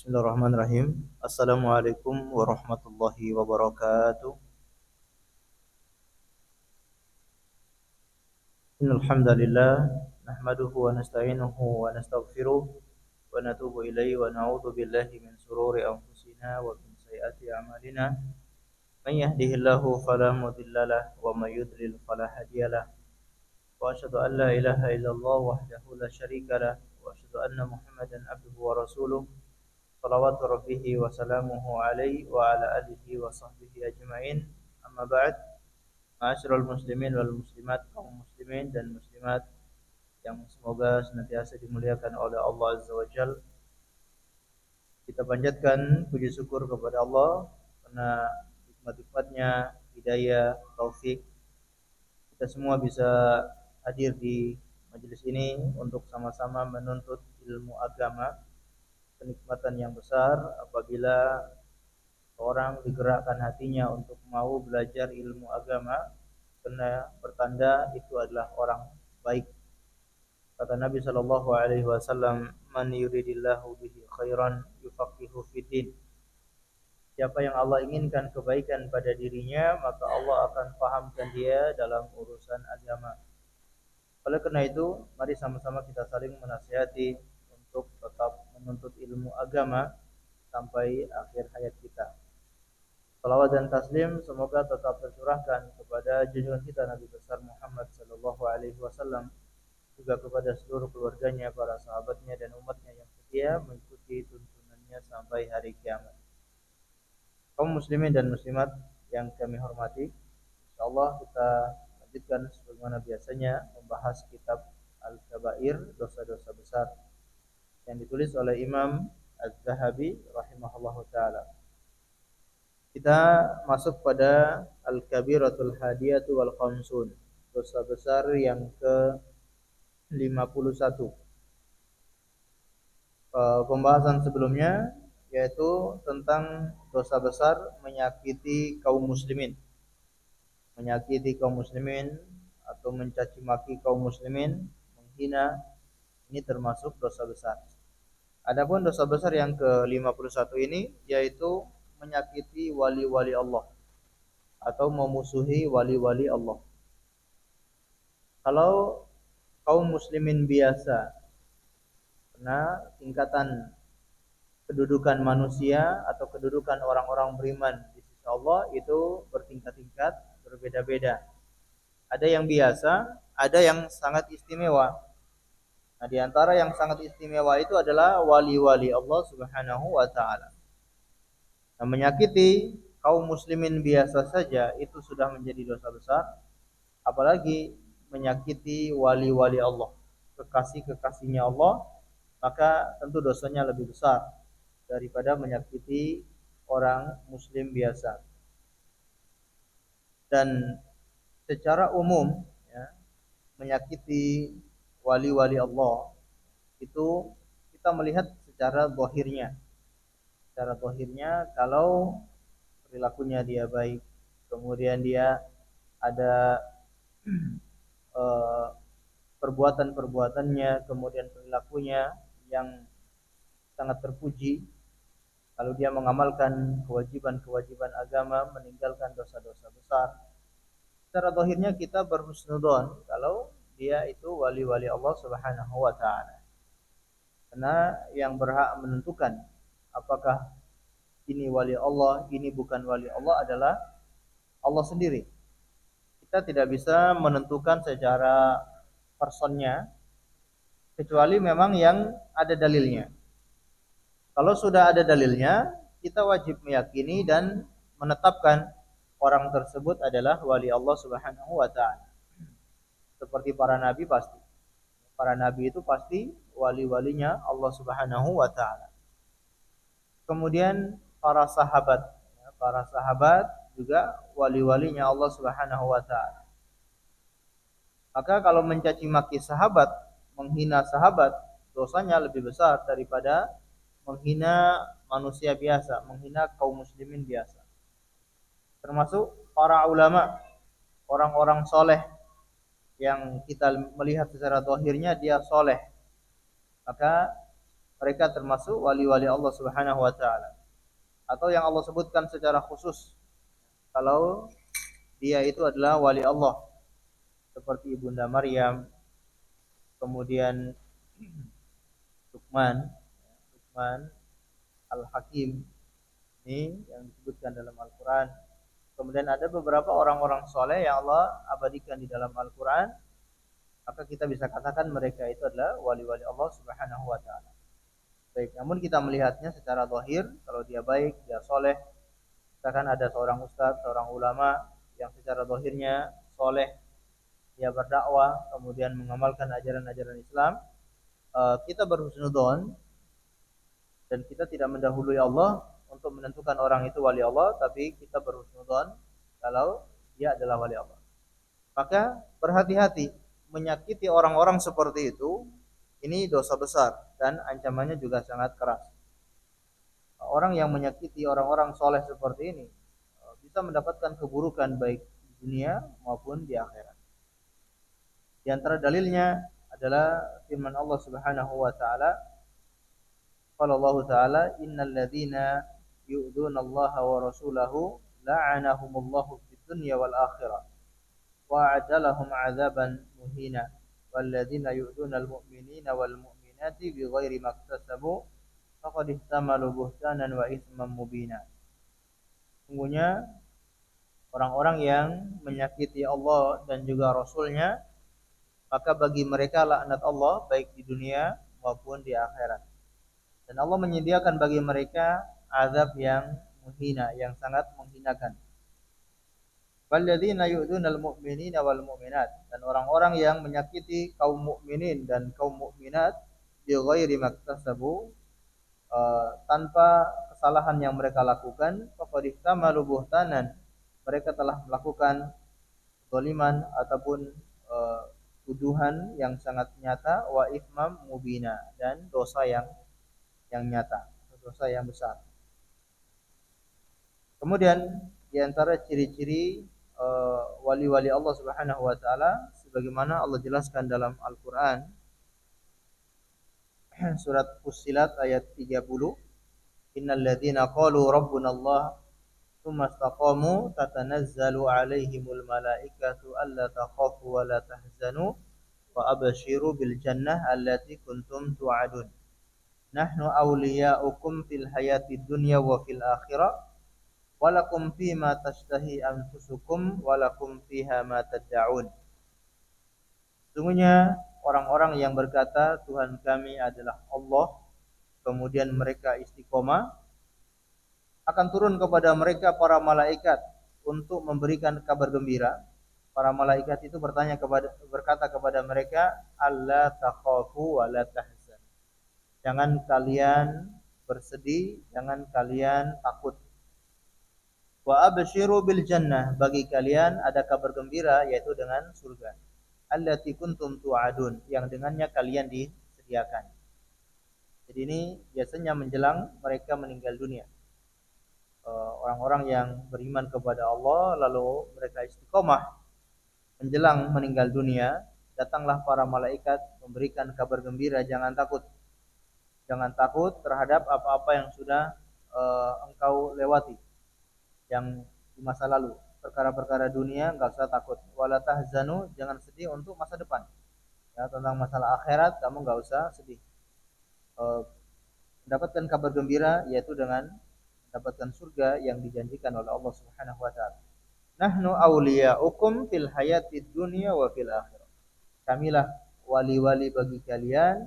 Bismillahirrahmanirrahim. Assalamualaikum warahmatullahi wabarakatuh. Innal hamdalillah nahmaduhu wa nasta'inuhu wa nastaghfiruh wa natubu ilaihi wa na'udzu billahi min shururi anfusina wa min sayyiati a'malina. Man yahdihillahu fala mudhillalah wa may yudlil fala hadiyalah. Wa asyhadu an la ilaha illallah wahdahu la syarikalah wa asyhadu anna Muhammadan abduhu wa rasuluh. Salawatu rabbihi wa salamuhu alaihi wa ala alihi wa sahbihi ajma'in. Amma ba'd. Ma'asyiral muslimin wal muslimat, kaum muslimin dan muslimat yang semoga senantiasa dimuliakan oleh Allah Azza wa Jalla. Kita panjatkan puji syukur kepada Allah karena nikmat-nikmatnya, hidayah, taufik, kita semua bisa hadir di majelis ini untuk sama-sama menuntut ilmu agama. Kenikmatan yang besar apabila orang digerakkan hatinya untuk mau belajar ilmu agama, karena bertanda itu adalah orang baik. Kata Nabi sallallahu alaihi wasallam, "Man yuridillahu bihi khairan yufaqihu fiddin." Siapa yang Allah inginkan kebaikan pada dirinya, maka Allah akan fahamkan dia dalam urusan agama. Oleh karena itu, mari sama-sama kita saling menasihati untuk tetap menuntut ilmu agama sampai akhir hayat kita. Salawat dan taslim semoga tetap tercurahkan kepada junjungan kita Nabi besar Muhammad sallallahu alaihi wasallam, juga kepada seluruh keluarganya, para sahabatnya dan umatnya yang setia mengikuti tuntunannya sampai hari kiamat. Kaum muslimin dan muslimat yang kami hormati, insyaallah kita lanjutkan sebagaimana biasanya membahas kitab Al-Kabair, dosa-dosa besar, yang ditulis oleh Imam Az-Zahabi rahimahullahu taala. Kita masuk pada Al-Kabiratul Hadiyatu wal Khamsun, dosa besar yang ke-51. Pembahasan sebelumnya yaitu tentang dosa besar menyakiti kaum muslimin. Menyakiti kaum muslimin atau mencaci maki kaum muslimin, menghina, ini termasuk dosa besar. Adapun dosa besar yang ke-51 ini yaitu menyakiti wali-wali Allah atau memusuhi wali-wali Allah. Kalau kaum muslimin biasa, karena tingkatan kedudukan manusia atau kedudukan orang-orang beriman di sisi Allah itu bertingkat-tingkat, berbeda-beda. Ada yang biasa, ada yang sangat istimewa. Nah, di antara yang sangat istimewa itu adalah wali-wali Allah Subhanahu wa taala. Nah, menyakiti kaum muslimin biasa saja itu sudah menjadi dosa besar, apalagi menyakiti wali-wali Allah, kekasih-kekasihnya Allah, maka tentu dosanya lebih besar daripada menyakiti orang muslim biasa. Dan secara umum ya, menyakiti wali-wali Allah itu kita melihat secara zahirnya. Secara zahirnya, kalau perilakunya dia baik, kemudian dia ada perbuatan-perbuatannya, kemudian perilakunya yang sangat terpuji, kalau dia mengamalkan kewajiban-kewajiban agama, meninggalkan dosa-dosa besar, secara zahirnya kita berhusnudzon kalau dia itu wali-wali Allah Subhanahu wa taala. Karena yang berhak menentukan apakah ini wali Allah, ini bukan wali Allah adalah Allah sendiri. Kita tidak bisa menentukan secara personnya kecuali memang yang ada dalilnya. Kalau sudah ada dalilnya, kita wajib meyakini dan menetapkan orang tersebut adalah wali Allah Subhanahu wa taala. Seperti para nabi pasti. Para nabi itu pasti wali-walinya Allah Subhanahu wa taala. Kemudian para sahabat, para sahabat juga wali-walinya Allah Subhanahu wa taala. Maka kalau mencaci maki sahabat, menghina sahabat, dosanya lebih besar daripada menghina manusia biasa, menghina kaum muslimin biasa. Termasuk para ulama, orang-orang soleh yang kita melihat secara zahirnya dia soleh, maka mereka termasuk wali-wali Allah Subhanahu wa taala. Atau yang Allah sebutkan secara khusus kalau dia itu adalah wali Allah seperti Ibunda Maryam, kemudian Luqman, Luqman Al-Hakim ini yang disebutkan dalam Al-Qur'an. Kemudian ada beberapa orang-orang soleh yang Allah abadikan di dalam Al-Qur'an, maka kita bisa katakan mereka itu adalah wali-wali Allah Subhanahu wa taala. Baik, namun kita melihatnya secara zahir, kalau dia baik, dia soleh, misalkan ada seorang ustadz, seorang ulama yang secara zahirnya soleh, dia berdakwah, kemudian mengamalkan ajaran-ajaran Islam, kita berhusnudzon dan kita tidak mendahului Allah untuk menentukan orang itu wali Allah, tapi kita berhusnudzon kalau dia adalah wali Allah. Maka berhati-hati, menyakiti orang-orang seperti itu, ini dosa besar dan ancamannya juga sangat keras. Orang yang menyakiti orang-orang soleh seperti ini bisa mendapatkan keburukan baik di dunia maupun di akhirat. Di antara dalilnya adalah firman Allah Subhanahu wa taala, qala Allah taala, innal ladzina yu'dzuna Allah wa rasulahu la'anahumullahu fid dunya wal akhirah wa a'adalahum 'adzaban muhina wal ladzina yu'dzuna al mu'minina wal mu'minati bighairi maktasabu faqad ihtamalu buhtanan wa itsman mubina. Sungguhnya orang-orang yang menyakiti Allah dan juga Rasulnya, maka bagi mereka laknat Allah baik di dunia maupun di akhirat. Dan Allah menyediakan bagi mereka azab yang menghina, yang sangat menghinakan. Walladzina yu'dzunal mu'minina wal mu'minat, dan orang-orang yang menyakiti kaum mukminin dan kaum mukminat bighairi maktasabu, tanpa kesalahan yang mereka lakukan, faqad ihtamalu buhtanan, mereka telah melakukan zaliman ataupun tuduhan yang sangat nyata, wa ithmam mubina, dan dosa yang nyata, dosa yang besar. Kemudian di antara ciri-ciri wali-wali Allah Subhanahu wa taala sebagaimana Allah jelaskan dalam Al-Qur'an surat Fussilat ayat 30, innal ladzina qalu rabbuna Allah tsumma istaqamu tatanazzalu alaihimul malaikatu alla takhafu wa la tahzanu wa abshiru bil jannah allati kuntum tu'adun nahnu awliya'ukum fil hayatid dunya wa fil akhirah walakum fima tashtahi anfusukum walakum fiha ma tad'un. Sungguhnya orang-orang yang berkata Tuhan kami adalah Allah, kemudian mereka istiqomah, akan turun kepada mereka para malaikat untuk memberikan kabar gembira. Para malaikat itu berkata kepada mereka, alla takhafu wa la tahzan. Jangan kalian bersedih, jangan kalian takut. Wa abshiru bil jannah, bagi kalian ada kabar gembira yaitu dengan surga. Allati kuntum tu'adun, yang dengannya kalian disediakan. Jadi ini biasanya menjelang mereka meninggal dunia. Orang-orang yang beriman kepada Allah lalu mereka istiqomah menjelang meninggal dunia, datanglah para malaikat memberikan kabar gembira, jangan takut. Jangan takut terhadap apa-apa yang sudah engkau lewati yang di masa lalu. Perkara-perkara dunia enggak usah takut. Wala tahzanu, jangan sedih untuk masa depan. Ya, tentang masalah akhirat kamu enggak usah sedih. Mendapatkan kabar gembira yaitu dengan mendapatkan surga yang dijanjikan oleh Allah Subhanahu wa taala. Nahnu awliya'ukum fil hayatid dunya wa fil akhirah. Kamilah wali-wali bagi kalian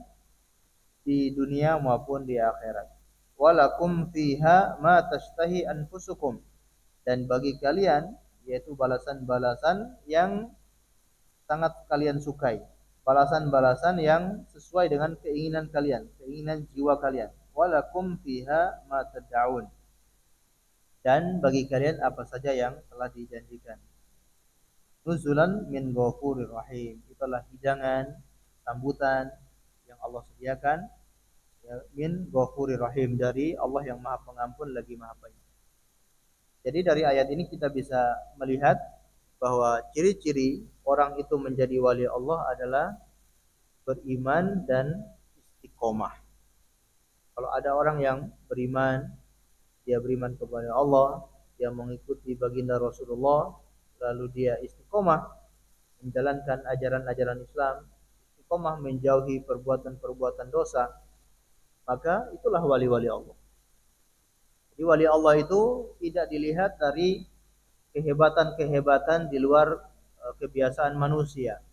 di dunia maupun di akhirat. Walakum fiha ma tashtahi anfusukum, dan bagi kalian yaitu balasan-balasan yang sangat kalian sukai, balasan-balasan yang sesuai dengan keinginan kalian, keinginan jiwa kalian. Walakum fiha ma tad'un, dan bagi kalian apa saja yang telah dijanjikan. Nuzulan min ghafurir rahim, itulah hidangan, sambutan yang Allah sediakan, ya, min ghafurir rahim, dari Allah yang Maha Pengampun lagi Maha Penyayang. Jadi dari ayat ini kita bisa melihat bahwa ciri-ciri orang itu menjadi wali Allah adalah beriman dan istiqomah. Kalau ada orang yang beriman, dia beriman kepada Allah, dia mengikuti baginda Rasulullah, lalu dia istiqomah menjalankan ajaran-ajaran Islam, istiqomah menjauhi perbuatan-perbuatan dosa, maka itulah wali-wali Allah. Jadi wali Allah itu tidak dilihat dari kehebatan-kehebatan di luar kebiasaan manusia.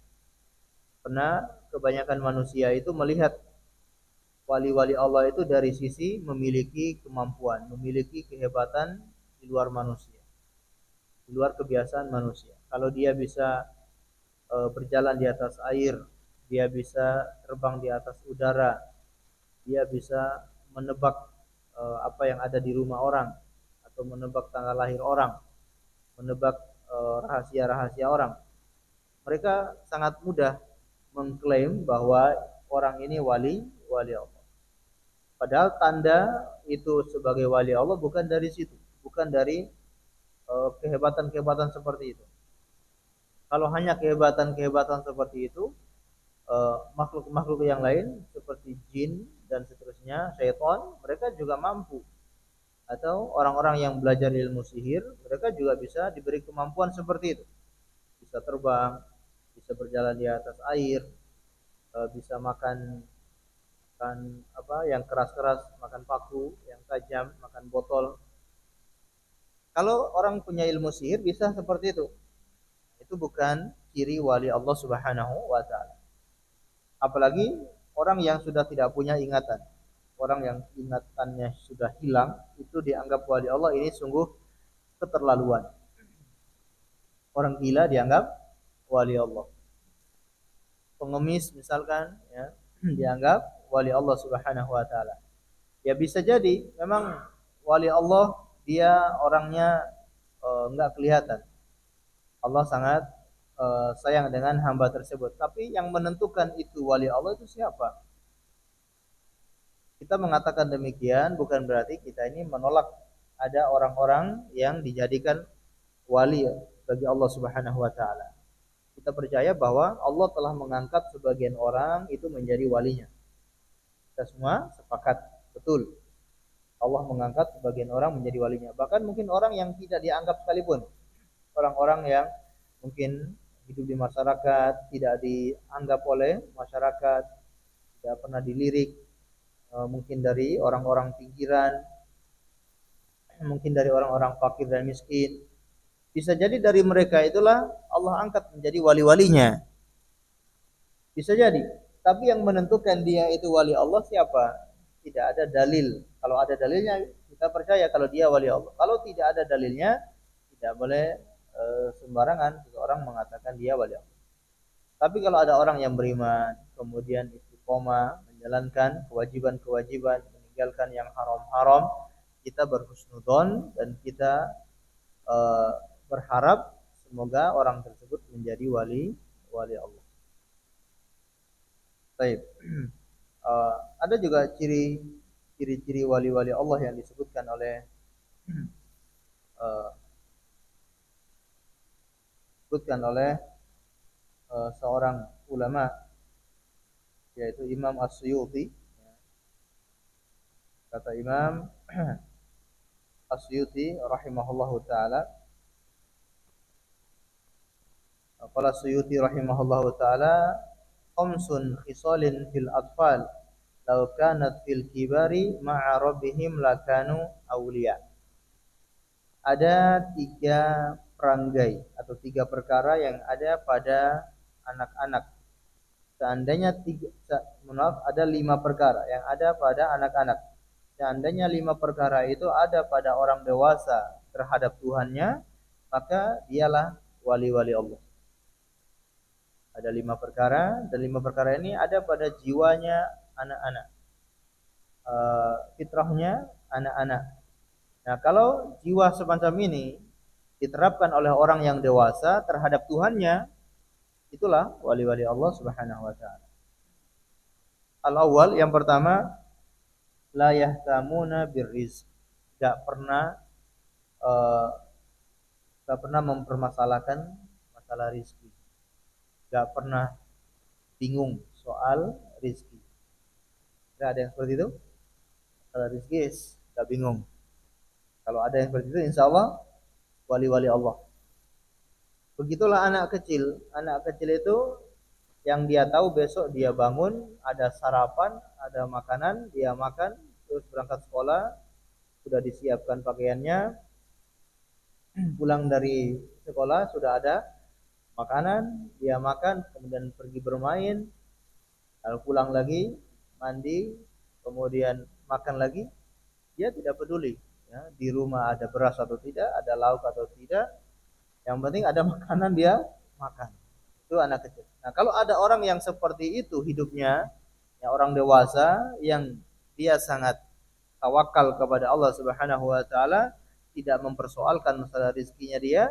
Karena kebanyakan manusia itu melihat wali-wali Allah itu dari sisi memiliki kemampuan, memiliki kehebatan di luar manusia, di luar kebiasaan manusia. Kalau dia bisa berjalan di atas air, dia bisa terbang di atas udara, dia bisa menebak apa yang ada di rumah orang, atau menebak tanggal lahir orang, menebak rahasia-rahasia orang. Mereka sangat mudah mengklaim bahwa orang ini wali Allah. Padahal tanda itu sebagai wali Allah bukan dari situ, bukan dari kehebatan-kehebatan seperti itu. Kalau hanya kehebatan-kehebatan seperti itu, makhluk-makhluk yang lain seperti jin dan seterusnya, syaitan, mereka juga mampu. Atau orang-orang yang belajar ilmu sihir, mereka juga bisa diberi kemampuan seperti itu. Bisa terbang, bisa berjalan di atas air, bisa makan apa yang keras-keras, makan paku yang tajam, makan botol. Kalau orang punya ilmu sihir bisa seperti itu. Itu bukan ciri wali Allah Subhanahu wa taala. Apalagi orang yang sudah tidak punya ingatan. Orang yang ingatannya sudah hilang itu dianggap wali Allah, ini sungguh keterlaluan. Orang gila dianggap wali Allah. Pengemis misalkan ya, dianggap wali Allah Subhanahu wa taala. Ya bisa jadi memang wali Allah dia orangnya enggak kelihatan. Allah sangat sayang dengan hamba tersebut. Tapi yang menentukan itu wali Allah itu siapa? Kita mengatakan demikian bukan berarti kita ini menolak ada orang-orang yang dijadikan wali bagi Allah Subhanahu wa taala. Kita percaya bahwa Allah telah mengangkat sebagian orang itu menjadi walinya. Kita semua sepakat, betul. Allah mengangkat sebagian orang menjadi walinya. Bahkan mungkin orang yang tidak dianggap sekalipun. Orang-orang yang mungkin hidup di masyarakat, tidak dianggap oleh masyarakat, tidak pernah dilirik, mungkin dari orang-orang pinggiran, mungkin dari orang-orang fakir dan miskin. Bisa jadi dari mereka itulah Allah angkat menjadi wali-walinya. Bisa jadi. Tapi yang menentukan dia itu wali Allah siapa? Tidak ada dalil. Kalau ada dalilnya kita percaya kalau dia wali Allah. Kalau tidak ada dalilnya, tidak boleh sembarangan seseorang mengatakan dia wali Allah. Tapi kalau ada orang yang beriman, kemudian istiqomah, menjalankan kewajiban-kewajiban, meninggalkan yang haram-haram, kita berhusnudzon dan kita uh, berharap semoga orang tersebut menjadi wali Allah. Baik. Ada juga ciri-ciri wali-wali Allah yang disebutkan oleh uh, seorang ulama, yaitu Imam As-Suyuti. Kata Imam As-Suyuti rahimahullahu taala, qala Suyuti rahimahullahu taala, khamsun khisalin fil atfal law kanat fil kibari ma'a rabbihim lakanu awliya. Ada tiga perangai atau tiga perkara yang ada pada anak-anak. Seandainya ada 5 perkara yang ada pada anak-anak. Seandainya 5 perkara itu ada pada orang dewasa terhadap Tuhannya, maka dialah wali-wali Allah. Ada 5 perkara, dan 5 perkara ini ada pada jiwanya anak-anak, fitrahnya anak-anak. Nah, kalau jiwa semacam ini diterapkan oleh orang yang dewasa terhadap Tuhannya, itulah wali-wali Allah Subhanahu wa taala. Al-awwal, yang pertama, la yahtamuna birrizq. Enggak pernah mempermasalahkan masalah rizki. Enggak pernah bingung soal rizki. Enggak ada yang seperti itu? Kalau rezeki nggak bingung. Kalau ada yang seperti itu, insya Allah wali-wali Allah. Begitulah anak kecil. Anak kecil itu yang dia tahu besok dia bangun, ada sarapan, ada makanan, dia makan, terus berangkat sekolah, sudah disiapkan pakaiannya, pulang dari sekolah sudah ada makanan, dia makan, kemudian pergi bermain, lalu pulang lagi, mandi, kemudian makan lagi, dia tidak peduli. Ya, di rumah ada beras atau tidak, ada lauk atau tidak, yang penting ada makanan dia makan. Itu anak kecil. Nah, kalau ada orang yang seperti itu hidupnya, ya orang dewasa yang dia sangat tawakal kepada Allah Subhanahu wa taala, tidak mempersoalkan masalah rezekinya dia,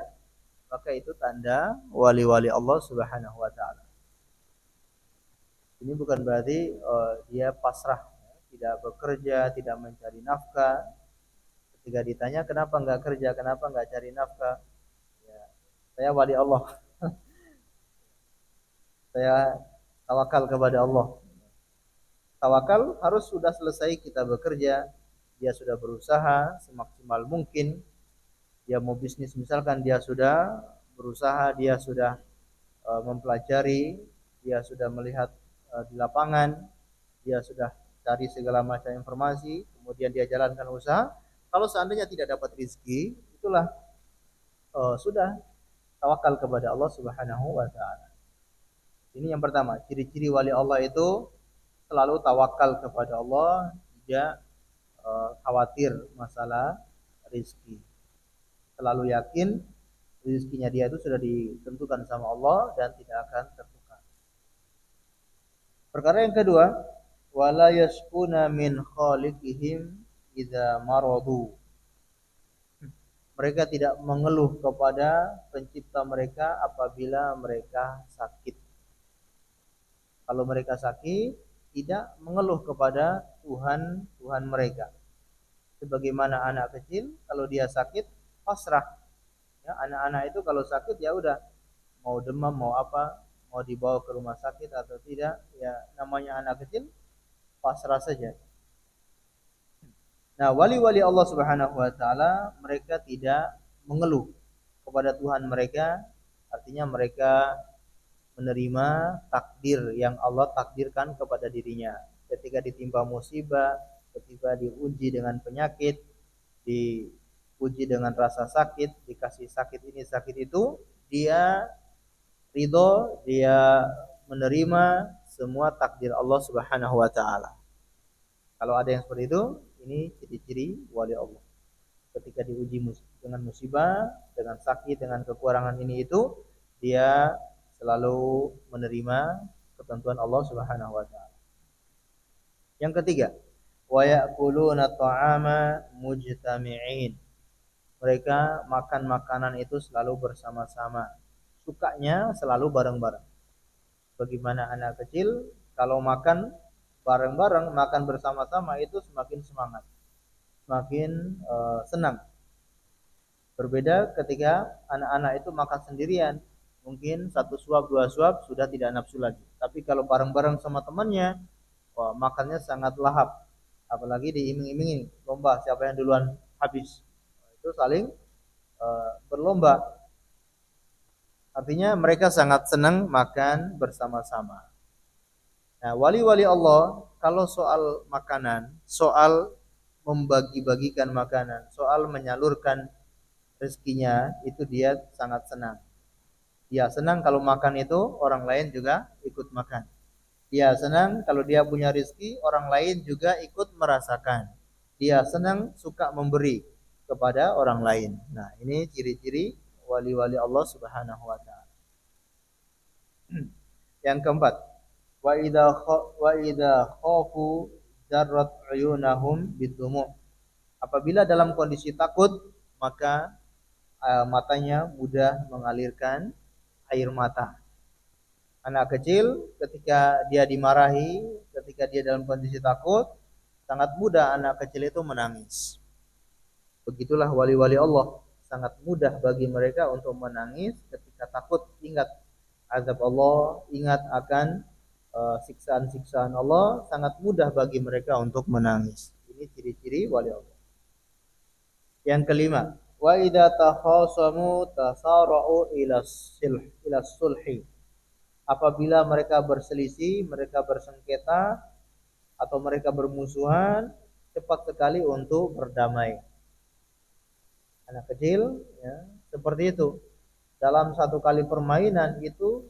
maka itu tanda wali-wali Allah Subhanahu wa taala. Ini bukan berarti dia pasrah, tidak bekerja, tidak mencari nafkah. Ketika ditanya kenapa enggak kerja, kenapa enggak cari nafkah, ya, saya wali Allah. Saya tawakal kepada Allah. Tawakal harus sudah selesai kita bekerja, dia sudah berusaha semaksimal mungkin, dia mau bisnis misalkan dia sudah berusaha, dia sudah mempelajari, dia sudah melihat di lapangan, dia sudah cari segala macam informasi, kemudian dia jalankan usaha. Kalau seandainya tidak dapat rezeki, itulah sudah tawakal kepada Allah Subhanahu wa taala. Ini yang pertama, ciri-ciri wali Allah itu selalu tawakal kepada Allah, tidak khawatir masalah rezeki. Selalu yakin rezekinya dia itu sudah ditentukan sama Allah dan tidak akan tertukar. Perkara yang kedua, wala yashkuna min khaliqihim idza maradu. Mereka tidak mengeluh kepada pencipta mereka apabila mereka sakit. Kalau mereka sakit, tidak mengeluh kepada Tuhan mereka. Sebagaimana anak kecil, kalau dia sakit, pasrah. Ya, anak-anak itu kalau sakit ya udah, mau demam, mau apa, mau dibawa ke rumah sakit atau tidak, ya namanya anak kecil, pasrah saja. Nah, wali-wali Allah Subhanahu wa taala mereka tidak mengeluh kepada Tuhan mereka, artinya mereka menerima takdir yang Allah takdirkan kepada dirinya. Ketika ditimpa musibah, ketika diuji dengan penyakit, diuji dengan rasa sakit, dikasih sakit ini sakit itu, dia ridho, dia menerima semua takdir Allah Subhanahu wa taala. Kalau ada yang seperti itu, ini ciri-ciri wali Allah. Ketika diuji dengan musibah, dengan sakit, dengan kekurangan ini itu, dia selalu menerima ketentuan Allah Subhanahu wa taala. Yang ketiga, wa ya'kuluna ta'ama mujtami'in. Mereka makan makanan itu selalu bersama-sama. Sukanya selalu bareng-bareng. Bagaimana anak kecil kalau makan bareng-bareng, makan bersama-sama itu semakin semangat, semakin senang. Berbeda ketika anak-anak itu makan sendirian, mungkin satu suap dua suap sudah tidak nafsu lagi. Tapi kalau bareng-bareng sama temannya, wah, makannya sangat lahap. Apalagi diiming-imingi lomba siapa yang duluan habis. Itu saling berlomba. Artinya mereka sangat senang makan bersama-sama. Nah, wali-wali Allah kalau soal makanan, soal membagi-bagikan makanan, soal menyalurkan rezekinya, itu dia sangat senang. Dia senang kalau makan itu orang lain juga ikut makan. Dia senang kalau dia punya rezeki, orang lain juga ikut merasakan. Dia senang, suka memberi kepada orang lain. Nah, ini ciri-ciri wali-wali Allah Subhanahu wa taala. Yang keempat, wa idza khafu jarrat uyunahum bidumu. Apabila dalam kondisi takut, maka matanya mudah mengalirkan air mata. Anak kecil ketika dia dimarahi, ketika dia dalam kondisi takut, sangat mudah anak kecil itu menangis. Begitulah wali-wali Allah, sangat mudah bagi mereka untuk menangis ketika takut, ingat azab Allah, ingat akan siksaan-siksaan Allah, sangat mudah bagi mereka untuk menangis. Ini Ini ciri-ciri wali Allah. Yang kelima, wa idza takhasamu tasara'u ila sulhi. Apabila mereka berselisih, mereka bersengketa atau mereka bermusuhan, cepat sekali untuk berdamai. Anak kecil ya, seperti itu. Dalam satu kali permainan itu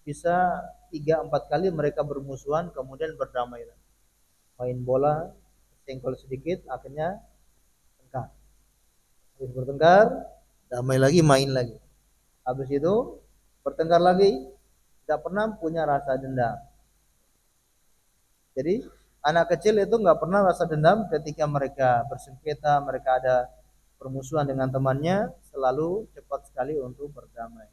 bisa 3-4 kali mereka bermusuhan kemudian berdamai. Main bola, senggol sedikit, akhirnya tengkar. Habis bertengkar, damai lagi, main lagi. Habis itu bertengkar lagi, tidak pernah punya rasa dendam. Jadi anak kecil itu nggak pernah rasa dendam ketika mereka bersengketa, mereka ada permusuhan dengan temannya, selalu cepat sekali untuk berdamai.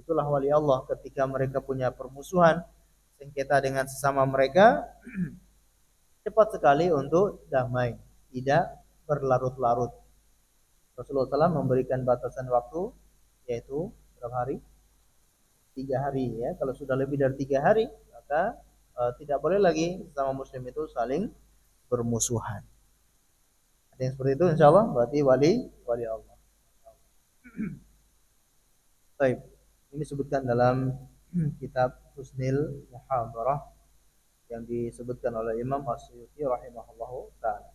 Itulah wali Allah ketika mereka punya permusuhan, sengketa dengan sesama mereka, cepat sekali untuk damai, tidak berlarut-larut. Rasulullah SAW memberikan batasan waktu, yaitu berapa hari? 3 hari ya. Kalau sudah lebih dari 3 hari, maka tidak boleh lagi sesama muslim itu saling bermusuhan. Ada yang seperti itu, insya Allah berarti wali Allah. Baik, ini disebutkan dalam kitab Husnil Muhadarah yang disebutkan oleh Imam As-Suyuti rahimahullahu taala.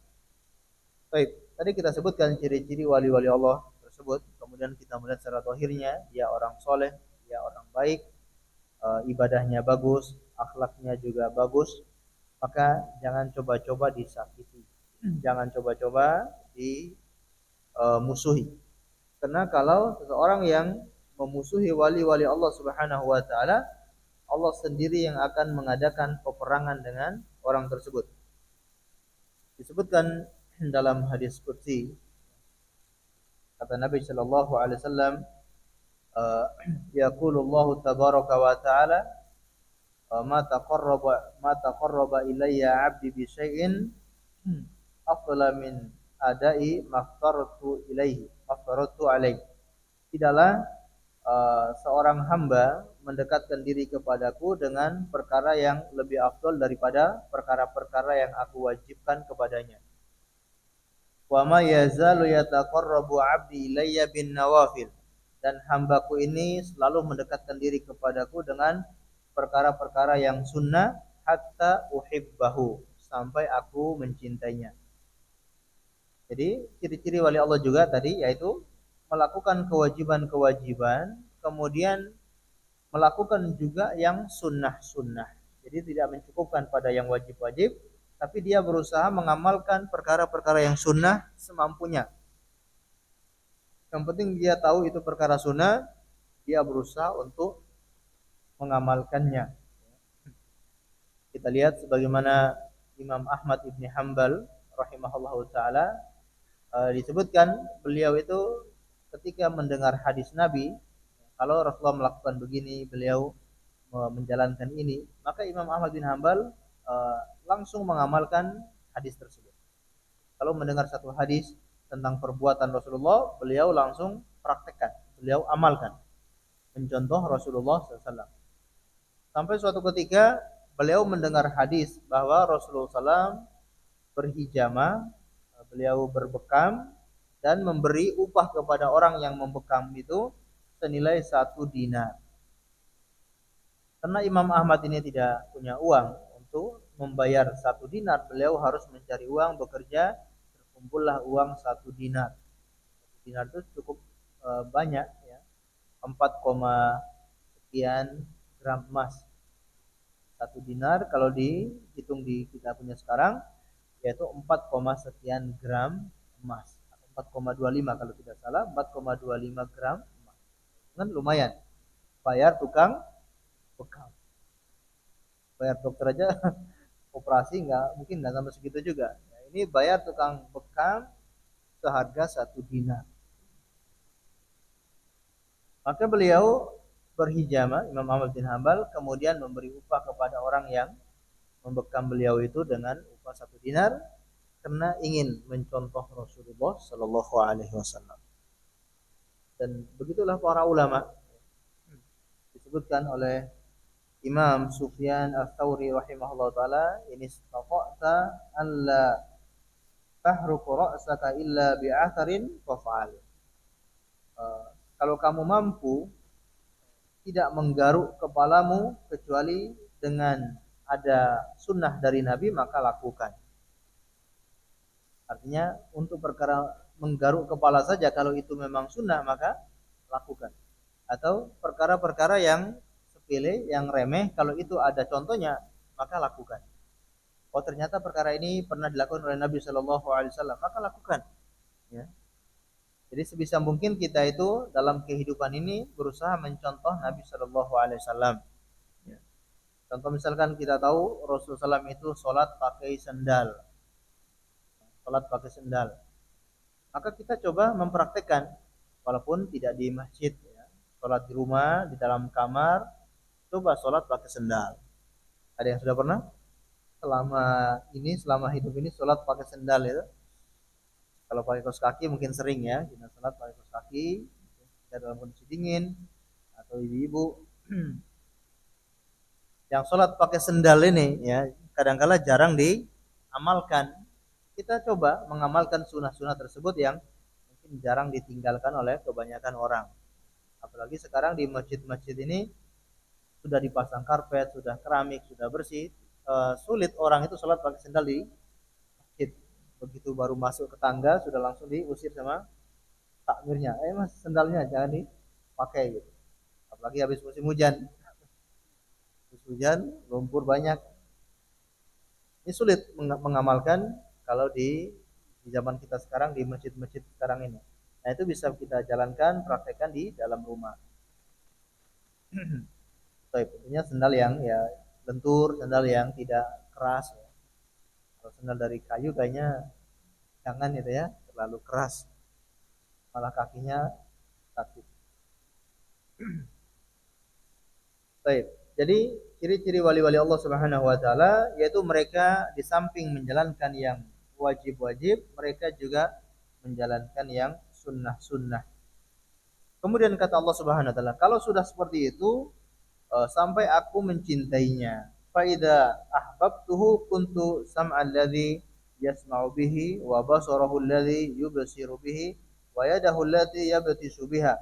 Baik, tadi kita sebutkan ciri-ciri wali-wali Allah tersebut, kemudian kita melihat secara zahirnya dia orang soleh, dia orang baik, ibadahnya bagus, akhlaknya juga bagus, maka jangan coba-coba disakiti, jangan coba-coba dimusuhi. Karena kalau seseorang yang memusuhi wali-wali Allah Subhanahu wa taala, Allah sendiri yang akan mengadakan peperangan dengan orang tersebut. Disebutkan dalam hadis qudsi, kata Nabi sallallahu alaihi wasallam, yaqulullahu tabaraka wa taala, ma taqarraba ilayya 'abdi bi syai'in afdala min adai maftaratu alaihi. Tidaklah seorang hamba mendekatkan diri kepadaku dengan perkara yang lebih afdal daripada perkara-perkara yang aku wajibkan kepadanya. Wa ma yazalu yataqarrabu 'abdi ilayya bin nawafil. Dan hambaku ini selalu mendekatkan diri kepadaku dengan perkara-perkara yang sunnah hatta uhibbahu, sampai aku mencintainya. Jadi ciri-ciri wali Allah juga tadi yaitu melakukan kewajiban-kewajiban, kemudian melakukan juga yang sunnah-sunnah. Jadi tidak mencukupkan pada yang wajib-wajib, tapi dia berusaha mengamalkan perkara-perkara yang sunnah semampunya. Yang penting dia tahu itu perkara sunnah, dia berusaha untuk mengamalkannya. Kita lihat sebagaimana Imam Ahmad ibn Hanbal rahimahullahu taala, disebutkan beliau itu ketika mendengar hadis Nabi, kalau Rasulullah melakukan begini, beliau menjalankan ini, maka Imam Ahmad bin Hanbal langsung mengamalkan hadis tersebut. Kalau mendengar satu hadis tentang perbuatan Rasulullah, beliau langsung praktekkan, beliau amalkan, mencontoh Rasulullah SAW. Sampai suatu ketika beliau mendengar hadis bahwa Rasulullah SAW berhijamah, beliau berbekam dan memberi upah kepada orang yang membekam itu senilai 1 dinar. Karena Imam Ahmad ini tidak punya uang untuk membayar 1 dinar, beliau harus mencari uang, bekerja, terkumpullah uang 1 dinar. 1 dinar itu cukup banyak ya, 4, sekian gram emas. 1 dinar kalau dihitung di kita punya sekarang yaitu 4, sekian gram emas. 4,25 kalau tidak salah, 4,25 gram emas. Kan lumayan. Bayar tukang bekam. Bayar dokter aja operasi mungkin nggak sampai segitu juga. Nah, ini bayar tukang bekam seharga 1 dinar. Maka beliau berhijamah, Imam Ahmad bin Hanbal, kemudian memberi upah kepada orang yang membekam beliau itu dengan upah 1 dinar karena ingin mencontoh Rasulullah Sallallahu Alaihi Wasallam. Dan begitulah para ulama, disebutkan oleh Imam Sufyan Ats-Tsauri rahimahullah taala, ini istaqata alla tahruqu ra'saka illa bi'atharin faf'al. Kalau kamu mampu tidak menggaruk kepalamu kecuali dengan ada sunnah dari Nabi, maka lakukan. Artinya untuk perkara menggaruk kepala saja, kalau itu memang sunnah maka lakukan. Atau perkara-perkara yang sepele, yang remeh, kalau itu ada contohnya maka lakukan. Oh ternyata perkara ini pernah dilakukan oleh Nabi Shallallahu Alaihi Wasallam, maka lakukan. Ya. Jadi sebisa mungkin kita itu dalam kehidupan ini berusaha mencontoh Nabi Shallallahu Alaihi Wasallam. Ya. Contoh misalkan kita tahu Rasulullah SAW itu sholat pakai sendal, maka kita coba mempraktekkan, walaupun tidak di masjid, ya. Sholat di rumah, di dalam kamar, coba sholat pakai sendal. Ada yang sudah pernah? Selama hidup ini sholat pakai sendal itu. Kalau pakai kaos kaki mungkin sering ya, kita sholat pakai kaos kaki, kita dalam kondisi dingin, atau ibu-ibu yang sholat pakai sendal ini ya, kadang-kala jarang diamalkan. Kita coba mengamalkan sunnah-sunnah tersebut yang mungkin jarang ditinggalkan oleh kebanyakan orang. Apalagi sekarang di masjid-masjid ini sudah dipasang karpet, sudah keramik, sudah bersih. Sulit orang itu sholat pakai sendal di masjid. Begitu baru masuk ke tangga sudah langsung diusir sama takmirnya. Mas sendalnya jangan dipakai gitu. Apalagi habis musim hujan. Musim hujan, lumpur banyak. Ini sulit mengamalkan kalau di zaman kita sekarang di masjid-masjid sekarang ini. Nah itu bisa kita jalankan, praktekkan di dalam rumah. Tentunya sendal yang ya lentur, sendal yang tidak keras. Kalau sendal dari kayu kayaknya jangan itu ya, terlalu keras. Malah kakinya sakit. Baik. Jadi ciri-ciri wali-wali Allah Subhanahu wa taala yaitu mereka di samping menjalankan yang wajib-wajib, mereka juga menjalankan yang sunnah-sunnah. Kemudian kata Allah Subhanahu wa taala, kalau sudah seperti itu sampai aku mencintainya. Fa idza ahbabtuhu kuntu sam'al ladzi yasma'u bihi wa basarahu alladzi yubsiru bihi wa yadahu allati yabtishu biha.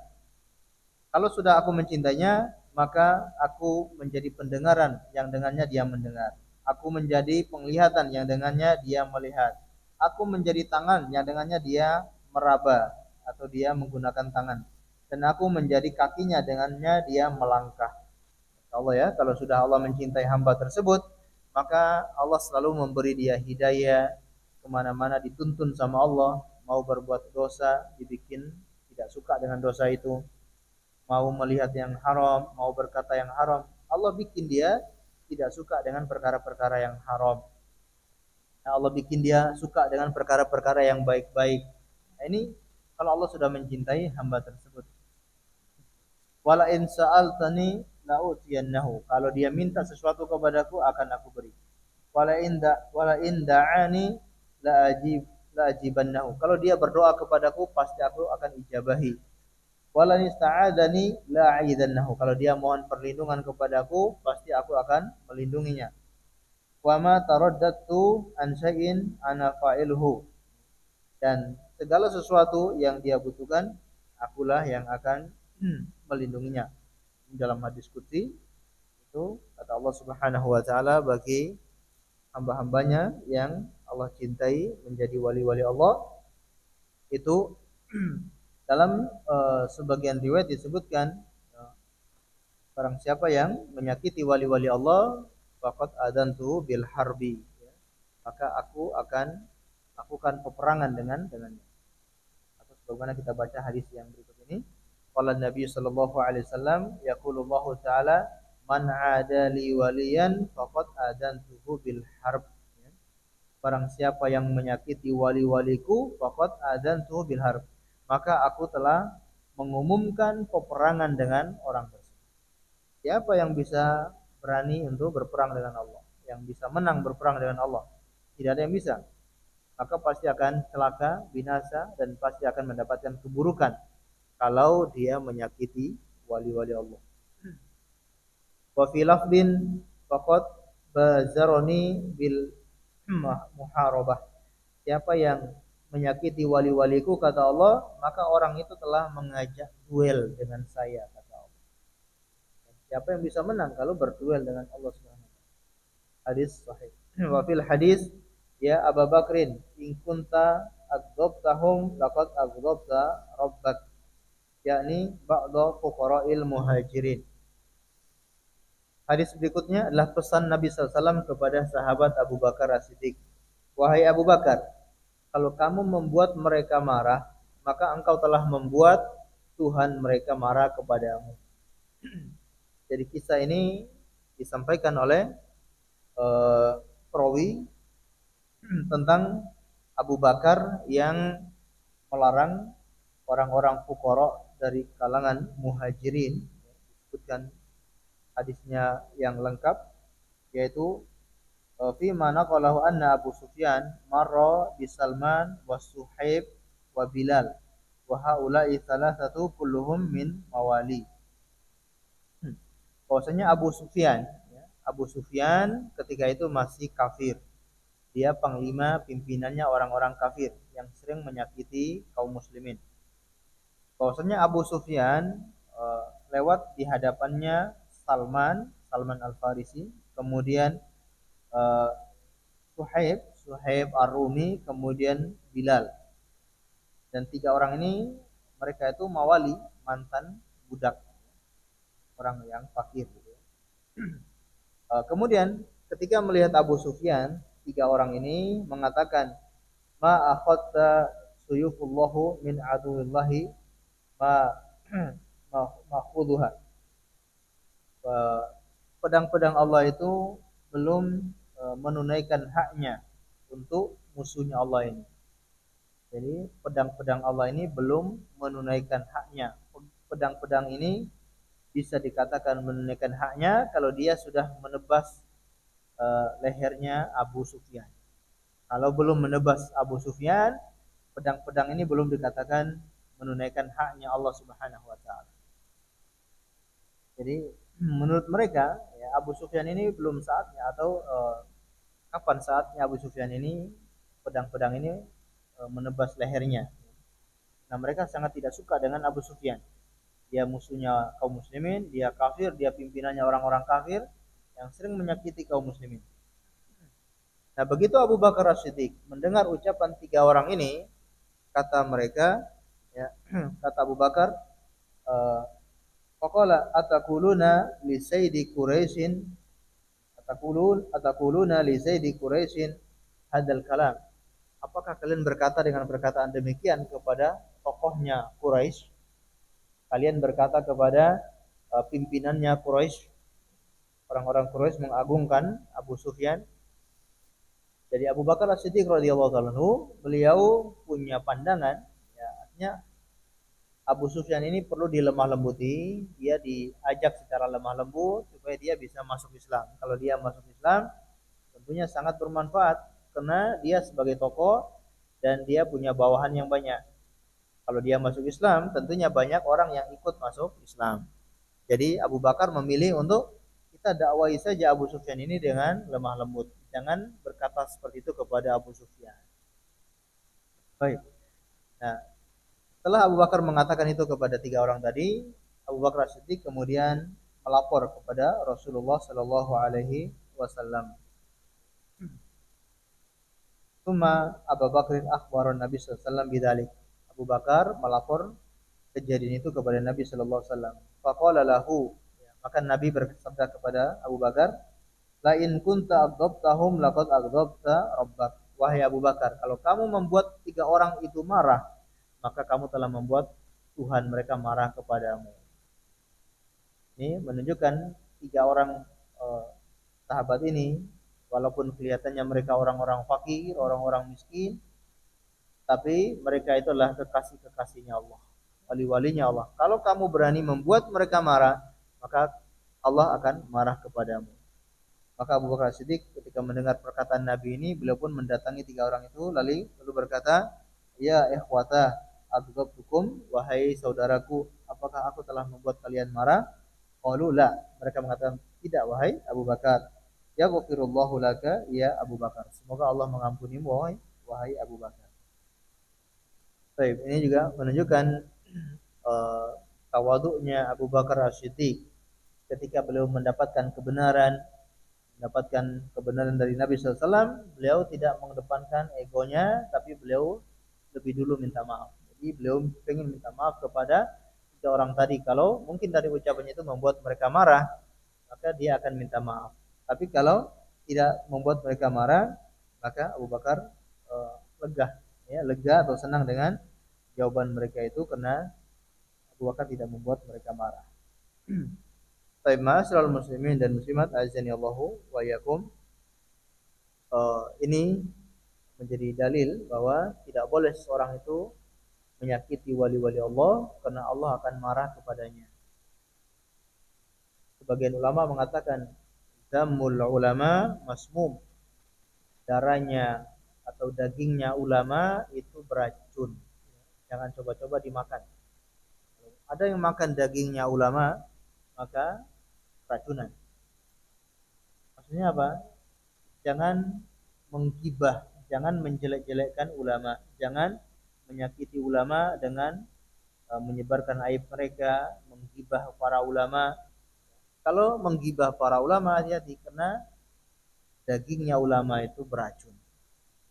Kalau sudah aku mencintainya, maka aku menjadi pendengaran yang dengannya dia mendengar. Aku menjadi penglihatan yang dengannya dia melihat. Aku menjadi tangan yang dengannya dia meraba atau dia menggunakan tangan. Dan aku menjadi kakinya dengannya dia melangkah. Allah ya, kalau sudah Allah mencintai hamba tersebut, maka Allah selalu memberi dia hidayah kemana-mana, dituntun sama Allah. Mau berbuat dosa, dibikin tidak suka dengan dosa itu. Mau melihat yang haram, mau berkata yang haram, Allah bikin dia tidak suka dengan perkara-perkara yang haram. Allah bikin dia suka dengan perkara-perkara yang baik-baik. Nah, ini kalau Allah sudah mencintai hamba tersebut. Wala in sa'altani la'utiyannahu. Kalau dia minta sesuatu kepadaku akan aku beri. Wala in da'ani la'ajibannahu. Kalau dia berdoa kepadaku pasti aku akan ijabahi. Wala nista'adani la'idannahu. Kalau dia mohon perlindungan kepadaku, pasti aku akan melindunginya. Wa ma taraddatu an syai'in ana fa'iluhu. Dan segala sesuatu yang dia butuhkan, akulah yang akan melindunginya. Dalam hadis qudsi itu kata Allah Subhanahu wa taala bagi hamba-hambanya yang Allah cintai menjadi wali-wali Allah itu dalam sebagian riwayat disebutkan barang siapa yang menyakiti wali-wali Allah faqad adantu bil harbi, ya, maka aku akan lakukan peperangan dengannya. Atau sebagaimana kita baca hadis yang berikut ini, qala Nabi sallallahu alaihi wasallam yaqulullahu taala man adali waliyan faqad adantuhu bil harb, ya. Barang siapa yang menyakiti wali-waliku faqad adantuhu bil harb, maka aku telah mengumumkan peperangan dengan orang tersebut. Siapa yang bisa berani untuk berperang dengan Allah, yang bisa menang berperang dengan Allah? Tidak ada yang bisa. Maka pasti akan celaka, binasa, dan pasti akan mendapatkan keburukan kalau dia menyakiti wali-wali Allah. Wa fi lafdin faqad bazaroni bil muharabah. Siapa yang menyakiti wali-waliku kata Allah, maka orang itu telah mengajak duel dengan saya kata Allah. Siapa yang bisa menang kalau berduel dengan Allah Subhanahu wa taala? Hadis sahih. Wa fil hadis ya Abu Bakrin in kunta aghdabtahum laqad aghdabta rabbak, yakni ba'da fuqara'il muhajirin. Hadis berikutnya adalah pesan Nabi SAW kepada sahabat Abu Bakar As-Siddiq. Wahai Abu Bakar, kalau kamu membuat mereka marah, maka engkau telah membuat Tuhan mereka marah kepadamu. Jadi kisah ini disampaikan oleh perawi tentang Abu Bakar yang melarang orang-orang fuqara dari kalangan muhajirin. Disebutkan hadisnya yang lengkap, yaitu fi mana qalahu anna Abu Sufyan marra bi Salman wa Suhaib wa Bilal wa haula'i thalathatu kulluhum min mawali. Bahwasanya Abu Sufyan ketika itu masih kafir. Dia panglima pimpinannya orang-orang kafir yang sering menyakiti kaum muslimin. Bahwasanya Abu Sufyan lewat di hadapannya Salman Al-Farisi, kemudian Suhaib Ar-Rumi, kemudian Bilal. Dan tiga orang ini mereka itu mawali, mantan budak orang yang fakir. Kemudian ketika melihat Abu Sufyan, tiga orang ini mengatakan, ma akhadta suyufullahu min aduwillahi ma khudhuha. Pedang-pedang Allah itu belum menunaikan haknya untuk musuhnya Allah ini. Jadi pedang-pedang Allah ini belum menunaikan haknya. Pedang-pedang ini bisa dikatakan menunaikan haknya kalau dia sudah menebas lehernya Abu Sufyan. Kalau belum menebas Abu Sufyan, pedang-pedang ini belum dikatakan menunaikan haknya Allah Subhanahu wa taala. Jadi menurut mereka ya, Abu Sufyan ini belum saatnya, atau kapan saatnya Abu Sufyan ini pedang-pedang ini menebas lehernya. Nah, mereka sangat tidak suka dengan Abu Sufyan. Dia musuhnya kaum muslimin, dia kafir, dia pimpinannya orang-orang kafir yang sering menyakiti kaum muslimin. Nah, begitu Abu Bakar As-Siddiq mendengar ucapan tiga orang ini, kata mereka, ya, kata Abu Bakar, faqala ataquluna li sayyidi Quraisyin ataquluna li sayyidi Quraisyin hadzal kalam. Apakah kalian berkata dengan perkataan demikian kepada tokohnya Quraisy? Kalian berkata kepada pimpinannya Quraisy, orang-orang Quraisy mengagungkan Abu Sufyan. Jadi Abu Bakar As-Siddiq radhiyallahu taala beliau punya pandangan, ya, artinya Abu Sufyan ini perlu dilemah lembuti, dia diajak secara lemah lembut supaya dia bisa masuk Islam. Kalau dia masuk Islam, tentunya sangat bermanfaat karena dia sebagai tokoh dan dia punya bawahan yang banyak. Kalau dia masuk Islam, tentunya banyak orang yang ikut masuk Islam. Jadi Abu Bakar memilih untuk kita dakwai saja Abu Sufyan ini dengan lemah lembut. Jangan berkata seperti itu kepada Abu Sufyan. Baik. Nah, setelah Abu Bakar mengatakan itu kepada tiga orang tadi, Abu Bakar Siddiq kemudian melapor kepada Rasulullah Shallallahu Alaihi Wasallam. Suma Abu Bakar akhbaron Nabi Sallallahu Alaihi Wasallam bidalik. Abu Bakar melapor kejadian itu kepada Nabi Sallallahu Alaihi Wasallam. Faqala lahu, maka Nabi bersabda kepada Abu Bakar, la in kunta aghdabtahum laqad aghdabta rabbak. Wahai Abu Bakar, kalau kamu membuat tiga orang itu marah, maka kamu telah membuat Tuhan mereka marah kepadamu. Ini menunjukkan tiga orang sahabat ini, walaupun kelihatannya mereka orang-orang fakir, orang-orang miskin, tapi mereka itu adalah kekasih-kekasihnya Allah, wali-walinya Allah. Kalau kamu berani membuat mereka marah, maka Allah akan marah kepadamu. Maka Abu Bakar Siddiq ketika mendengar perkataan Nabi ini, beliau pun mendatangi tiga orang itu, lalu berkata, ya ikhwata aghdabtukum, wahai saudaraku, apakah aku telah membuat kalian marah? Qalu la, mereka mengatakan tidak wahai Abu Bakar. Ya ghafirullahu laka ya Abu Bakar, semoga Allah mengampunimu wahai Abu Bakar. Baik, ini juga menunjukkan eh, tawaduknya Abu Bakar As-Siddiq ketika beliau mendapatkan kebenaran dari Nabi SAW, beliau tidak mengedepankan egonya, tapi beliau lebih dulu minta maaf. Jadi beliau ingin minta maaf kepada tiga orang tadi. Kalau mungkin dari ucapannya itu membuat mereka marah, maka dia akan minta maaf. Tapi kalau tidak membuat mereka marah, maka Abu Bakar lega, ya, lega atau senang dengan jawaban mereka itu karena Abu Bakar tidak membuat mereka marah. Baik, ma'asyiral muslimin dan muslimat azani Allahu wa yakum. Ini menjadi dalil bahwa tidak boleh seorang itu menyakiti wali-wali Allah karena Allah akan marah kepadanya. Sebagian ulama mengatakan zammul ulama masmum. Darahnya atau dagingnya ulama itu beracun. Jangan coba-coba dimakan. Ada yang makan dagingnya ulama, maka racunan. Maksudnya apa? Jangan menggibah, jangan menjelek-jelekkan ulama, jangan menyakiti ulama dengan menyebarkan aib mereka, menggibah para ulama. Kalau menggibah para ulama, hati-hati karena dagingnya ulama itu beracun.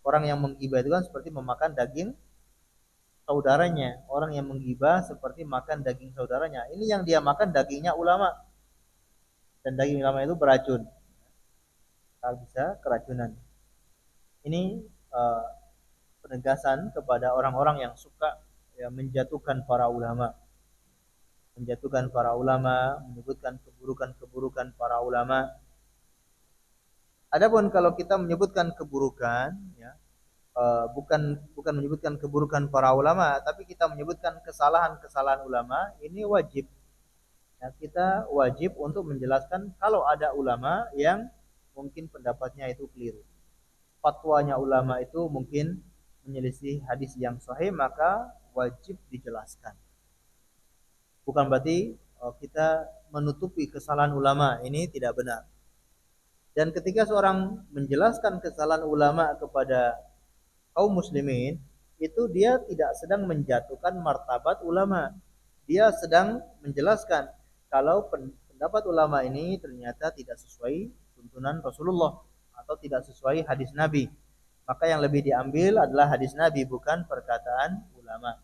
Orang yang menggibah itu kan seperti memakan daging saudaranya. Orang yang menggibah seperti makan daging saudaranya. Ini yang dia makan dagingnya ulama, dan daging ulama itu beracun. Kalau bisa keracunan. Ini uh, penegasan kepada orang-orang yang suka ya, menjatuhkan para ulama, menyebutkan keburukan-keburukan para ulama. Adapun kalau kita menyebutkan keburukan, ya, bukan menyebutkan keburukan para ulama, tapi kita menyebutkan kesalahan-kesalahan ulama, ini wajib. Ya, kita wajib untuk menjelaskan kalau ada ulama yang mungkin pendapatnya itu keliru, fatwanya ulama itu mungkin menyelisih hadis yang sahih, maka wajib dijelaskan. Bukan berarti kita menutupi kesalahan ulama, ini tidak benar. Dan ketika seorang menjelaskan kesalahan ulama kepada kaum muslimin, itu dia tidak sedang menjatuhkan martabat ulama. Dia sedang menjelaskan kalau pendapat ulama ini ternyata tidak sesuai tuntunan Rasulullah atau tidak sesuai hadis Nabi. Maka yang lebih diambil adalah hadis Nabi, bukan perkataan ulama.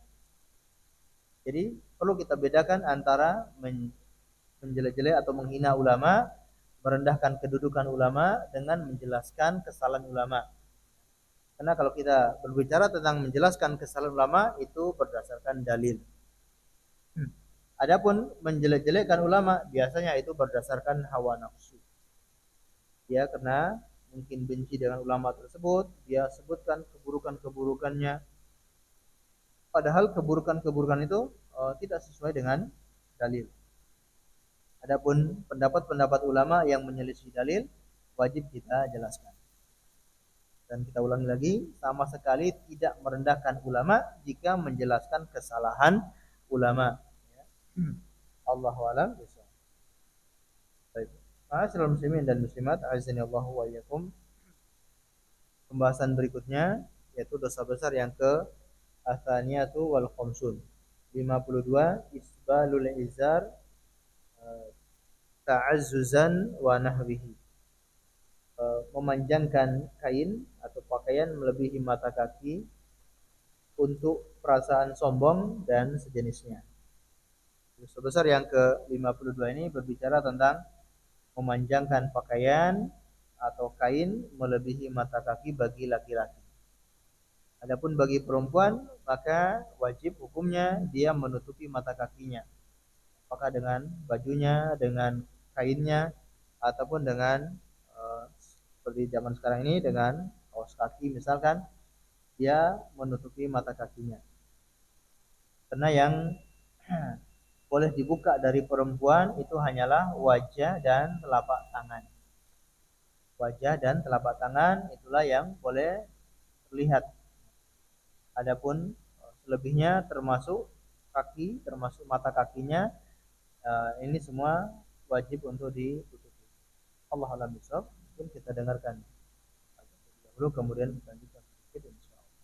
Jadi perlu kita bedakan antara menjelek-jelek atau menghina ulama, merendahkan kedudukan ulama dengan menjelaskan kesalahan ulama. Karena kalau kita berbicara tentang menjelaskan kesalahan ulama itu berdasarkan dalil. Adapun menjelek-jelekkan ulama biasanya itu berdasarkan hawa nafsu. Dia karena mungkin benci dengan ulama tersebut, dia sebutkan keburukan-keburukannya. Padahal keburukan-keburukan itu tidak sesuai dengan dalil. Adapun pendapat-pendapat ulama yang menyelisih dalil wajib kita jelaskan. Dan kita ulangi lagi, sama sekali tidak merendahkan ulama jika menjelaskan kesalahan ulama. Allahu a'lam bishawab. Baik. Ma'asyiral muslimin dan muslimat, azani Allahu wa iyyakum. Pembahasan berikutnya yaitu dosa besar yang ke atsaniyatu wal khamsun. 52 isbalul izar ta'azzuzan wa nahwihi. Memanjangkan kain atau pakaian melebihi mata kaki untuk perasaan sombong dan sejenisnya. Dosa besar yang ke-52 ini berbicara tentang memanjangkan pakaian atau kain melebihi mata kaki bagi laki-laki. Adapun bagi perempuan, maka wajib hukumnya dia menutupi mata kakinya. Apakah dengan bajunya, dengan kainnya, ataupun dengan seperti zaman sekarang ini dengan kaos kaki misalkan, dia menutupi mata kakinya. Karena yang boleh dibuka dari perempuan itu hanyalah wajah dan telapak tangan. Wajah dan telapak tangan itulah yang boleh terlihat. Adapun selebihnya termasuk kaki, termasuk mata kakinya, ini semua wajib untuk ditutupi. Allah a'lam bishawab. Mungkin kita dengarkan dahulu kemudian kita lanjutkan sedikit insyaallah.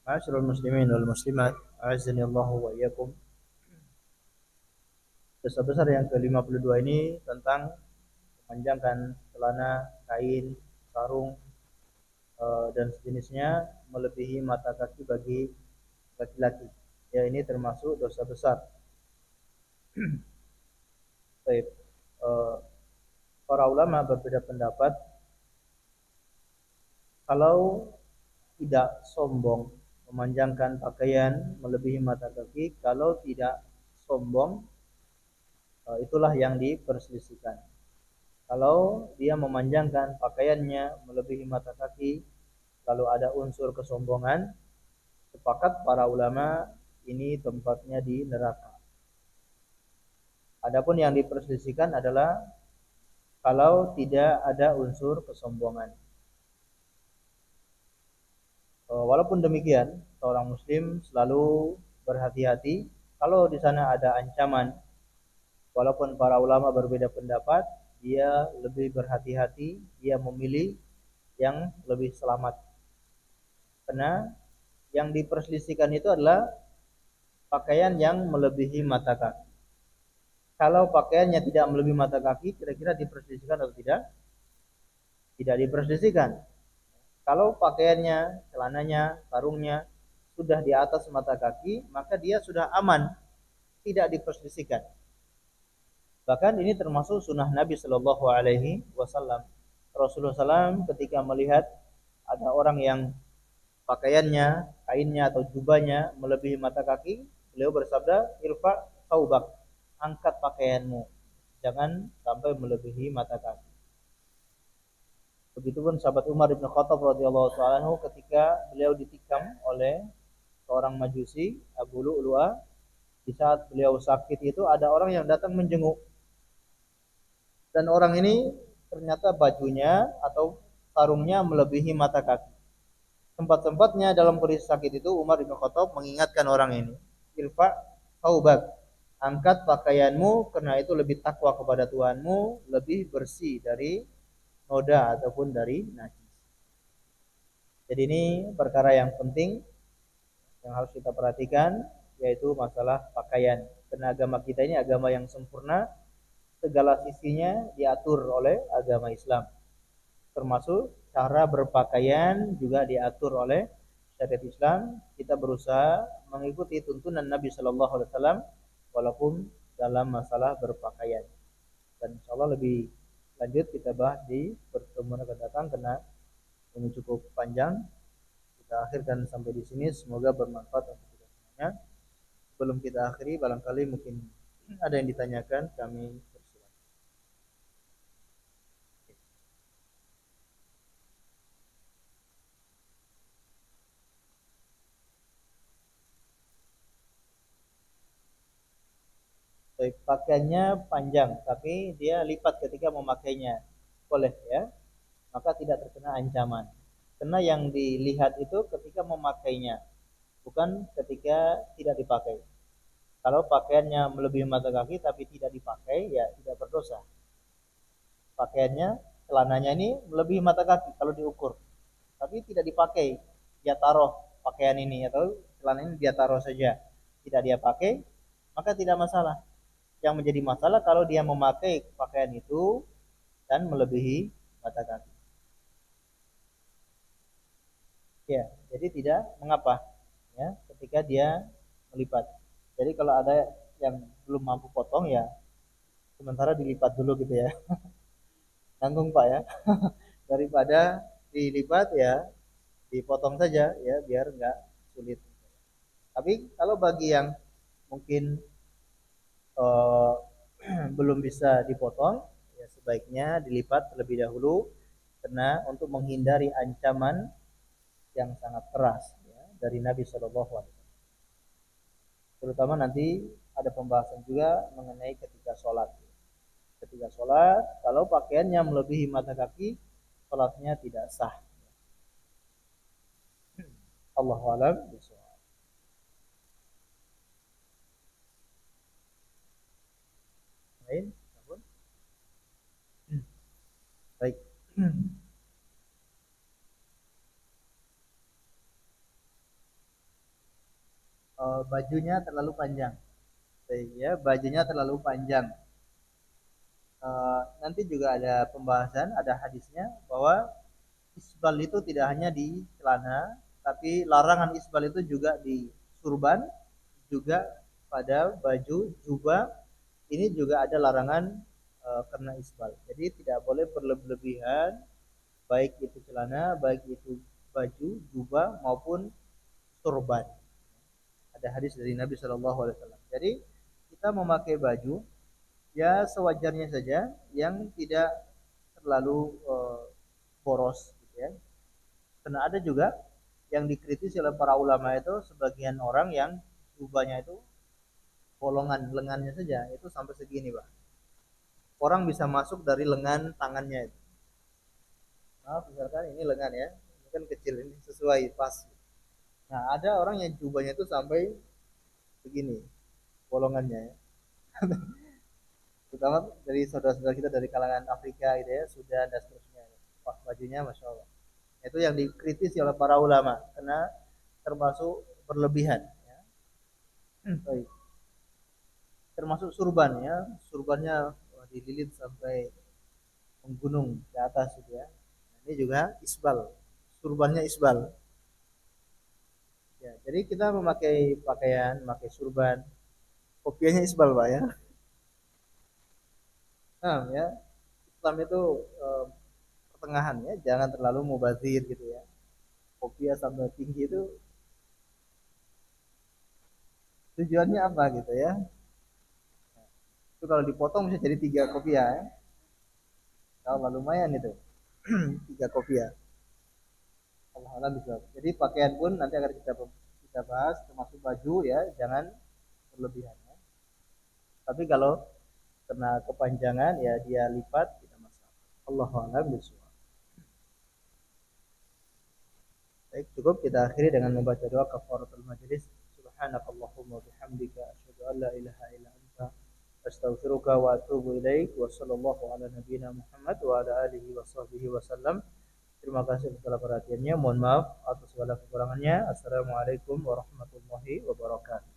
Ma'asyiral muslimin wal muslimat, a'azzani Allah wa iyyakum. Dosa besar yang ke-52 ini tentang memanjangkan celana, kain, sarung dan sejenisnya melebihi mata kaki bagi laki-laki. Ya, ini termasuk dosa besar. Baik. Eh, para ulama berbeda pendapat kalau tidak sombong memanjangkan pakaian melebihi mata kaki, kalau tidak sombong itulah yang diperselisihkan. Kalau dia memanjangkan pakaiannya melebihi mata kaki, lalu ada unsur kesombongan, sepakat para ulama ini tempatnya di neraka. Adapun yang diperselisihkan adalah kalau tidak ada unsur kesombongan. Walaupun demikian, seorang muslim selalu berhati-hati kalau di sana ada ancaman. Walaupun para ulama berbeda pendapat, dia lebih berhati-hati, dia memilih yang lebih selamat. Karena yang diperselisihkan itu adalah pakaian yang melebihi mata kaki. Kalau pakaiannya tidak melebihi mata kaki, kira-kira diperselisihkan atau tidak? Tidak diperselisihkan. Kalau pakaiannya, celananya, sarungnya sudah di atas mata kaki, maka dia sudah aman, tidak diperselisihkan. Bahkan ini termasuk sunnah Nabi Shallallahu Alaihi Wasallam. Rasulullah SAW ketika melihat ada orang yang pakaiannya, kainnya atau jubahnya melebihi mata kaki, beliau bersabda, "Irfa saubak, angkat pakaianmu, jangan sampai melebihi mata kaki." Begitupun sahabat Umar bin Khattab radhiyallahu taala ketika beliau ditikam oleh seorang majusi Abu Lu'lu'ah, di saat beliau sakit itu ada orang yang datang menjenguk, dan orang ini ternyata bajunya atau sarungnya melebihi mata kaki. Sempat-sempatnya dalam kondisi sakit itu Umar bin Khattab mengingatkan orang ini, "Irfa saubak, angkat pakaianmu karena itu lebih takwa kepada Tuhanmu, lebih bersih dari noda ataupun dari najis." Jadi ini perkara yang penting yang harus kita perhatikan, yaitu masalah pakaian. Karena agama kita ini agama yang sempurna, segala sisinya diatur oleh agama Islam. Termasuk cara berpakaian juga diatur oleh syariat Islam. Kita berusaha mengikuti tuntunan Nabi Shallallahu Alaihi Wasallam walaupun dalam masalah berpakaian. Dan insya Allah lebih lanjut kita bahas di pertemuan akan datang karena ini cukup panjang. Kita akhirkan sampai di sini. Semoga bermanfaat untuk kita semuanya. Sebelum kita akhiri, barangkali mungkin ada yang ditanyakan, kami persilakan. Baik, pakaiannya panjang, tapi dia lipat ketika memakainya, boleh ya, maka tidak terkena ancaman. Karena yang dilihat itu ketika memakainya, bukan ketika tidak dipakai. Kalau pakaiannya melebihi mata kaki tapi tidak dipakai, ya tidak berdosa. Pakaiannya, celananya ini melebihi mata kaki kalau diukur, tapi tidak dipakai, dia taruh pakaian ini atau celana ini dia taruh saja, tidak dia pakai, maka tidak masalah. Yang menjadi masalah kalau dia memakai pakaian itu dan melebihi mata kaki. Ya, jadi tidak mengapa ya ketika dia melipat. Jadi kalau ada yang belum mampu potong ya sementara dilipat dulu gitu ya. Tanggung Pak ya. Daripada dilipat ya dipotong saja ya biar enggak sulit. Tapi kalau bagi yang mungkin eh, belum bisa dipotong, ya sebaiknya dilipat terlebih dahulu karena untuk menghindari ancaman yang sangat keras ya, dari Nabi Shallallahu Alaihi Wasallam. Terutama nanti ada pembahasan juga mengenai ketika sholat. Ketika sholat, kalau pakaiannya melebihi mata kaki, sholatnya tidak sah. Allahu a'lam bishawab. Lain, baik. bajunya terlalu panjang. Ya, bajunya terlalu panjang. Nanti juga ada pembahasan, ada hadisnya bahwa isbal itu tidak hanya di celana, tapi larangan isbal itu juga di surban, juga pada baju, jubah. Ini juga ada larangan karena isbal. Jadi tidak boleh berlebihan, baik itu celana, baik itu baju, jubah maupun surban. Ada hadis dari Nabi Shallallahu Alaihi Wasallam. Jadi kita memakai baju ya sewajarnya saja, yang tidak terlalu boros, gitu ya. Karena ada juga yang dikritisi oleh para ulama itu sebagian orang yang jubahnya itu bolongan lengannya saja itu sampai segini, Pak. Orang bisa masuk dari lengan tangannya itu. Maaf, misalkan ini lengan ya, ini kan kecil, ini sesuai pas. Nah, ada orang yang jubahnya itu sampai begini bolongannya ya. Terutama dari saudara-saudara kita dari kalangan Afrika gitu ya, Sudan dan seterusnya. Wah, bajunya Masya Allah. Itu yang dikritisi oleh para ulama karena termasuk berlebihan ya. Baik. Termasuk surban ya, surbannya dililit sampai menggunung ke atas gitu ya. Nah, ini juga isbal, surbannya isbal ya. Jadi kita memakai pakaian, memakai surban, kopiahnya isbal, Pak ya. Nah ya, Islam itu pertengahan ya, jangan terlalu mubazir gitu ya. Kopiah sampai tinggi itu tujuannya apa gitu ya. Itu kalau dipotong bisa jadi 3 kopiah ya. Kalau lumayan itu 3 kopiah. Allah bisa. Jadi pakaian pun nanti akan kita bahas, termasuk baju ya, jangan berlebihan ya. Tapi kalau kena kepanjangan ya dia lipat tidak masalah. Allahu a'lam bishawab. Baik, cukup kita akhiri dengan membaca doa kafaratul majelis. Subhanakallahumma bihamdika asyhadu an la ilaha illa anta astaghfiruka wa atubu ilaik wa sallallahu ala nabiyyina Muhammad wa ala alihi wa sahbihi wasallam. Terima kasih atas segala perhatiannya. Mohon maaf atas segala kekurangannya. Assalamualaikum warahmatullahi wabarakatuh.